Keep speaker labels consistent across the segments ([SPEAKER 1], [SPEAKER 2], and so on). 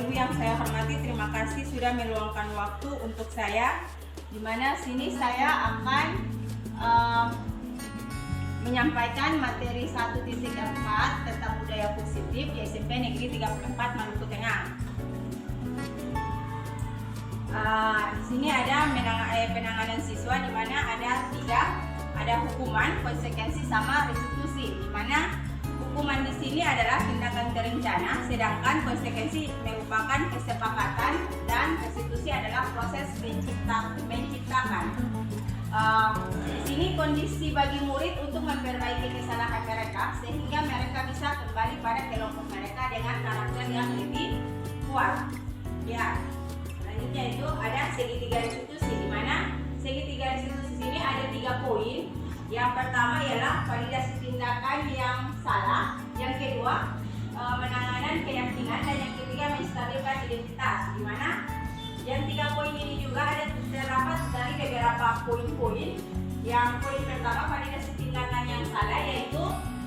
[SPEAKER 1] Ibu yang saya hormati, terima kasih sudah meluangkan waktu untuk saya, di mana sini saya akan menyampaikan materi 1.4 tentang budaya positif di SMP Negeri 34 Maluku Tengah. Di sini ada penanganan siswa, di mana ada 3, ada hukuman, konsekuensi, sama restitusi. Di mana hukuman di sini adalah tindakan terencana, sedangkan konsekuensi merupakan kesepakatan, dan restitusi adalah proses menciptakan. Di sini kondisi bagi murid untuk memperbaiki kesalahan mereka sehingga mereka bisa kembali pada kelompok mereka dengan karakter yang lebih kuat. Ya, selanjutnya itu ada segitiga restitusi, di mana segitiga restitusi sini ada 3 poin. Yang pertama ialah validasi tindakan yang salah, yang kedua penanganan keyakinan, dan yang ketiga menstabilkan identitas. Di mana yang 3 poin ini juga ada terdapat dari beberapa poin-poin. Yang poin pertama, validasi tindakan yang salah, yaitu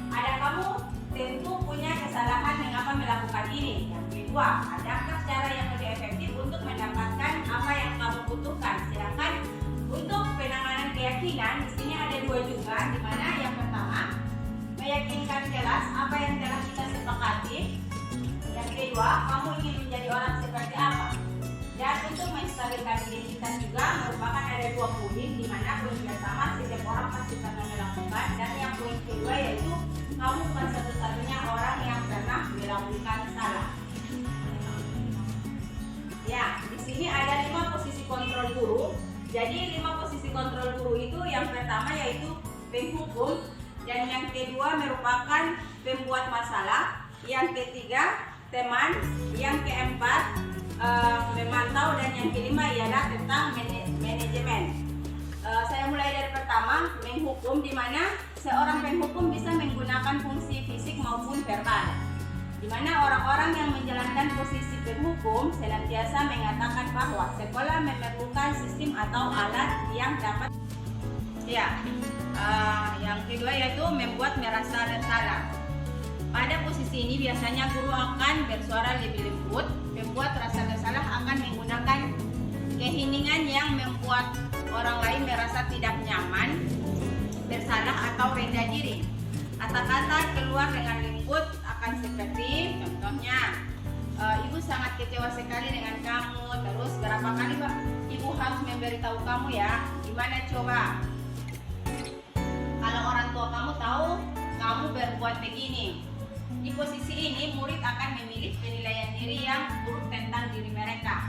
[SPEAKER 1] ada kamu tentu punya kesalahan mengapa melakukan ini. Yang kedua, adakah cara yang lebih efektif untuk mendapatkan apa yang kamu butuhkan. Sedangkan untuk penanganan keyakinan di sini ada 2 juga, di mana yang pertama meyakinkan kelas apa yang telah kita sepakati. Yang kedua, kamu ingin menjadi orang seperti apa. Dan untuk menstabilkan identitas juga merupakan ada 2 poin, di mana poin pertama setiap orang pasti pernah melakukan, dan yang poin kedua yaitu kamu bukan satu-satunya orang yang pernah melakukan salah. Ya, di sini ada 5 posisi kontrol guru. Jadi 5 posisi kontrol guru itu yang pertama yaitu penghukum, dan yang kedua merupakan pembuat masalah, yang ketiga teman, yang keempat memantau, dan yang kelima ialah tentang manajemen. Saya mulai dari pertama, menghukum, di mana seorang penghukum bisa menggunakan fungsi fisik maupun verbal. Di mana orang-orang yang menjalankan posisi penghukum senantiasa mengatakan bahwa sekolah memerlukan sistem atau alat yang dapat. Ya, yang kedua yaitu membuat merasa bersalah. Pada posisi ini biasanya guru akan bersuara lebih lembut. Membuat rasa bersalah akan menggunakan keheningan yang membuat orang lain merasa tidak nyaman, bersalah, atau rendah diri. Kata-kata keluar dengan lembut akan seperti, contohnya, ibu sangat kecewa sekali dengan kamu. Terus berapa kali ibu harus memberitahu kamu ya? Gimana coba? Kalau orang tua kamu tahu kamu berbuat begini. Di posisi ini murid akan memilih penilaian diri yang buruk tentang diri mereka.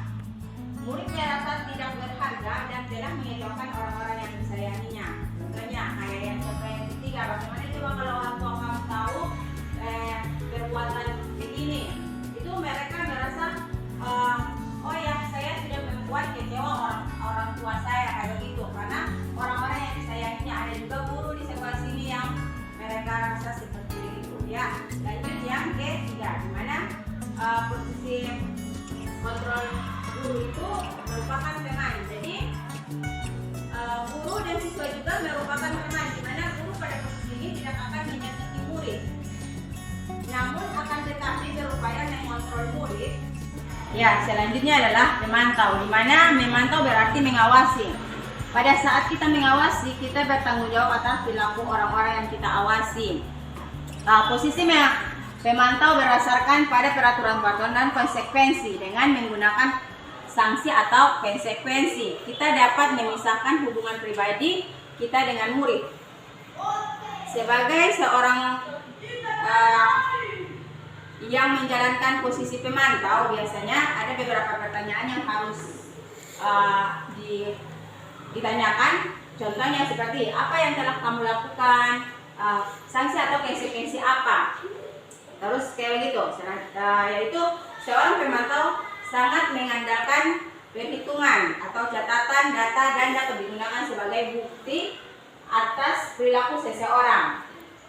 [SPEAKER 1] Murid merasa tidak berharga dan telah mengecewakan orang-orang yang disayanginya. Contohnya, kayak yang contoh yang ketiga, bagaimana coba kalau orang tua kamu tahu perbuatan begini, itu mereka merasa oh ya, saya sudah membuat kecewa orang tua saya, kayak begitu. Karena orang-orang yang disayanginya, ada juga guru di sekolah sini yang mereka rasa seperti itu. Ya, lanjut yang ketiga, di mana posisi kontrol guru itu merupakan teman. Jadi guru dan siswa juga merupakan teman, di mana guru pada posisi ini tidak akan menyakiti murid, namun akan tetapi berupaya mengontrol murid. Ya, selanjutnya adalah memantau, di mana memantau berarti mengawasi. Pada saat kita mengawasi, kita bertanggung jawab atas perilaku orang-orang yang kita awasi. Posisi memantau berdasarkan pada peraturan-peraturan dan konsekuensi. Dengan menggunakan sanksi atau konsekuensi, kita dapat memisahkan hubungan pribadi kita dengan murid. Sebagai seorang yang menjalankan posisi pemantau, biasanya ada beberapa pertanyaan yang harus ditanyakan. Contohnya seperti, apa yang telah kamu lakukan? Sanksi atau konsekuensi apa? Terus kayak begitu, yaitu seorang pemantau sangat mengandalkan perhitungan atau catatan data dan dapat digunakan sebagai bukti atas perilaku seseorang.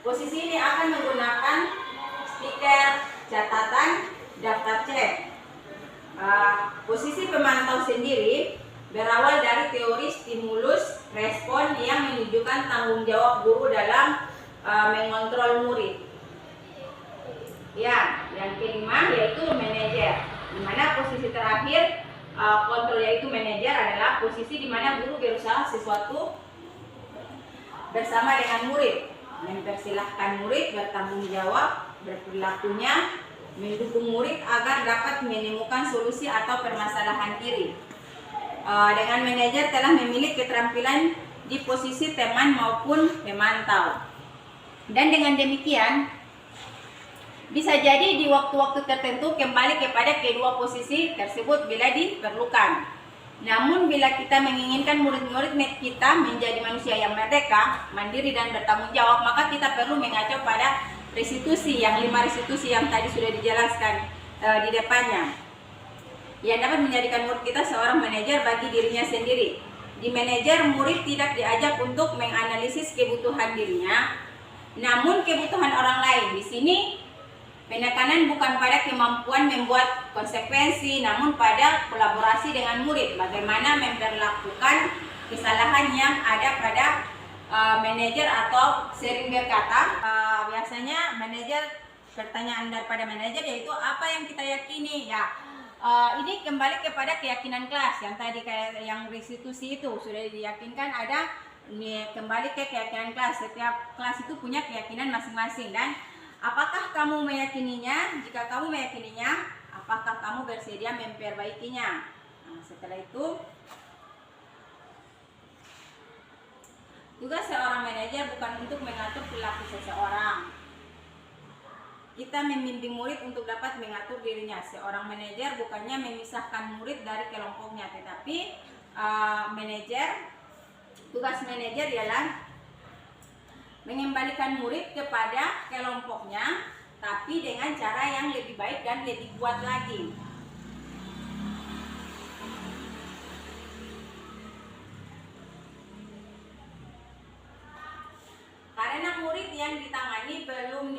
[SPEAKER 1] Posisi ini akan menggunakan stiker, catatan, daftar cek. Posisi pemantau sendiri berawal dari teori stimulus respon yang menunjukkan tanggung jawab guru dalam mengontrol murid. Ya, yang kelima yaitu manajer. Di mana posisi terakhir kontrol yaitu manajer adalah posisi di mana guru berusaha sesuatu bersama dengan murid, mempersilahkan murid bertanggung jawab berperilakunya, mendukung murid agar dapat menemukan solusi atau permasalahan diri. Dengan manajer telah memiliki keterampilan di posisi teman maupun pemantau. Dan dengan demikian bisa jadi di waktu-waktu tertentu kembali kepada kedua posisi tersebut bila diperlukan. Namun bila kita menginginkan murid-murid kita menjadi manusia yang merdeka, mandiri dan bertanggung jawab, maka kita perlu mengacu pada restitusi, yang 5 restitusi yang tadi sudah dijelaskan di depannya, yang dapat menjadikan murid kita seorang manajer bagi dirinya sendiri. Di manajer, murid tidak diajak untuk menganalisis kebutuhan dirinya, namun kebutuhan orang lain. Di sini penekanan bukan pada kemampuan membuat konsekuensi, namun pada kolaborasi dengan murid, bagaimana memperlakukan kesalahan yang ada pada manajer. Atau sering berkata, biasanya manajer, pertanyaan daripada manajer yaitu apa yang kita yakini ya. Ini kembali kepada keyakinan kelas yang tadi, kayak yang restitusi itu sudah diyakinkan, ada kembali ke keyakinan kelas. Setiap kelas itu punya keyakinan masing-masing, dan apakah kamu meyakininya? Jika kamu meyakininya, apakah kamu bersedia memperbaikinya? Nah, setelah itu, tugas seorang manajer bukan untuk mengatur perilaku seseorang. Kita membimbing murid untuk dapat mengatur dirinya. Seorang manajer bukannya memisahkan murid dari kelompoknya, tetapi tugas manajer ialah mengembalikan murid kepada kelompoknya, tapi dengan cara yang lebih baik dan lebih kuat lagi. Karena murid yang ditangani belum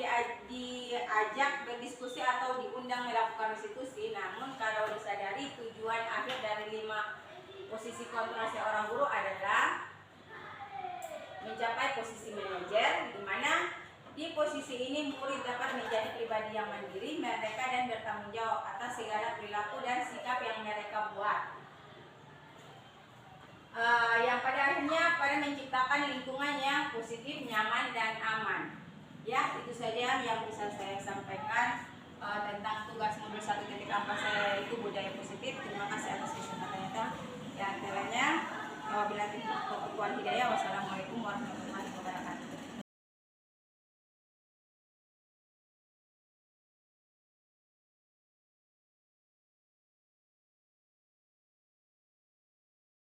[SPEAKER 1] diajak berdiskusi atau diundang melakukan restitusi, namun kalau disadari tujuan akhir dari 5 posisi kontrol seorang guru adalah mencapai posisi manajer, di mana di posisi ini murid dapat menjadi pribadi yang mandiri, merdeka dan bertanggung jawab atas segala perilaku dan sikap yang mereka buat. Yang pada akhirnya pada menciptakan lingkungan yang positif, nyaman dan aman. Ya, itu saja yang bisa saya sampaikan tentang tugas modul 1.4 saya, itu budaya positif. Terima kasih atas kesempatannya. Ya, antaranya apabila